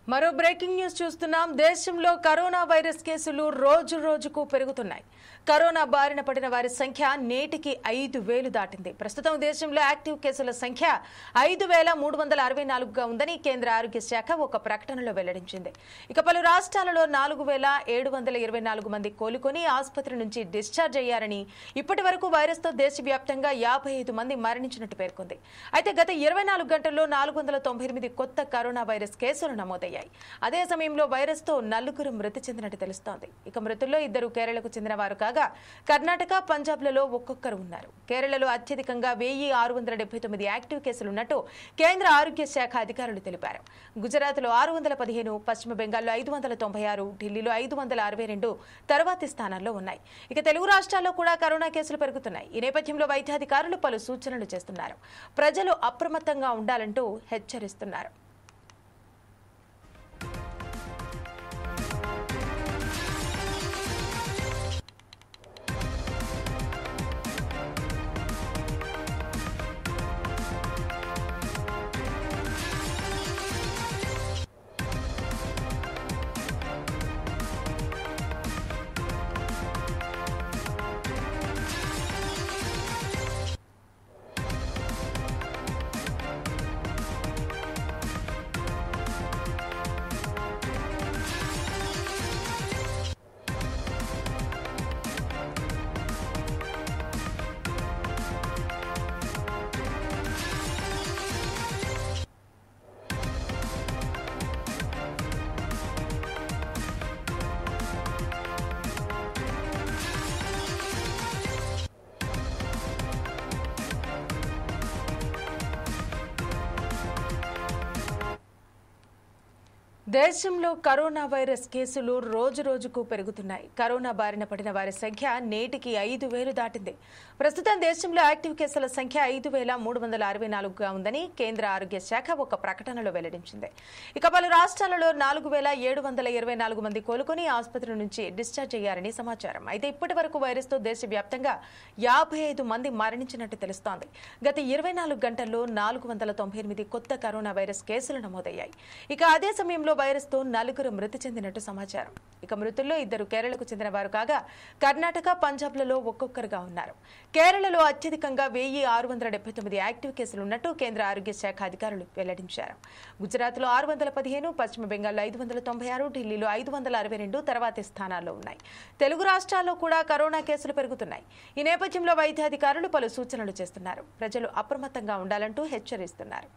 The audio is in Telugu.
మరో బ్రేకింగ్ న్యూస్ చూస్తున్నాం. దేశంలో కరోనా వైరస్ కేసులు రోజు రోజుకు పెరుగుతున్నాయి. కరోనా బారిన పడిన వారి సంఖ్య నేటికి 5,000 దాటింది. ప్రస్తుతం దేశంలో యాక్టివ్ కేసుల సంఖ్య 5,364గా ఉందని కేంద్ర ఆరోగ్య శాఖ ఒక ప్రకటనలో వెల్లడించింది. ఇక పలు రాష్ట్రాలలో 4,724 మంది కోలుకొని ఆసుపత్రి నుంచి డిశ్చార్జ్ అయ్యారని, ఇప్పటి వరకు వైరస్ తో దేశవ్యాప్తంగా 55 మంది మరణించినట్టు పేర్కొంది. అయితే గత 24 గంటల్లో 498 కొత్త కరోనా వైరస్ కేసులు నమోదయ్యాయి. అదే సమయంలో వైరస్ తో 4 మృతి చెందినట్టు తెలుస్తోంది. ఇక మృతుల్లో 2 కేరళకు చెందిన వారు కాగా కర్ణాటక, పంజాబ్లలో ఒక్కొక్కరు ఉన్నారు. కేరళలో అత్యధికంగా 1,679 యాక్టివ్ కేసులున్నట్టు కేంద్ర ఆరోగ్య శాఖ అధికారులు తెలిపారు. గుజరాత్లో 615, పశ్చిమ బెంగాల్లో 596, ఢిల్లీలో 562 తర్వాతి స్థానాల్లో ఉన్నాయి. ఇక తెలుగు రాష్ట్రాల్లో కూడా కరోనా కేసులు పెరుగుతున్నాయి. ఈ నేపథ్యంలో వైద్యాధికారులు పలు సూచనలు చేస్తున్నారు. ప్రజలు అప్రమత్తంగా ఉండాలంటూ హెచ్చరిస్తున్నారు. దేశంలో కరోనా వైరస్ కేసులు రోజు రోజుకు పెరుగుతున్నాయి. కరోనా బారిన పడిన వారి సంఖ్య నేటికి 5,000 దాటింది. ప్రస్తుతం దేశంలో యాక్టివ్ కేసుల సంఖ్య 5,364గా ఉందని కేంద్ర ఆరోగ్య శాఖ ఒక ప్రకటనలో వెల్లడించింది. ఇక పలు రాష్ట్రాలలో 4,724 మంది కోలుకొని ఆసుపత్రి నుంచి డిశ్చార్జ్ అయ్యారని సమాచారం. అయితే ఇప్పటి వరకు వైరస్ తో దేశవ్యాప్తంగా 55 మంది మరణించినట్టు తెలుస్తోంది. గత 24 గంటల్లో 498 కొత్త కరోనా వైరస్ కేసులు నమోదయ్యాయి. ఇక అదే సమయంలో వైరస్ తో 4 మృతి చెందినట్టు సమాచారం. ఇక మృతుల్లో 2 కేరళకు చెందిన వారు కాగా కర్ణాటక, పంజాబ్లలో ఒక్కొక్కరుగా ఉన్నారు. కేరళలో అత్యధికంగా 1,679 యాక్టివ్ కేసులున్నట్టు కేంద్ర ఆరోగ్య శాఖ అధికారులు వెల్లడించారు. గుజరాత్లో 615, పశ్చిమ బెంగాల్లో 596, ఢిల్లీలో 562 తర్వాతి స్థానాల్లో ఉన్నాయి. తెలుగు రాష్ట్రాల్లో కూడా కరోనా కేసులు పెరుగుతున్నాయి. ఈ నేపథ్యంలో వైద్యాధికారులు పలు సూచనలు చేస్తున్నారు. ప్రజలు అప్రమత్తంగా ఉండాలంటూ హెచ్చరిస్తున్నారు.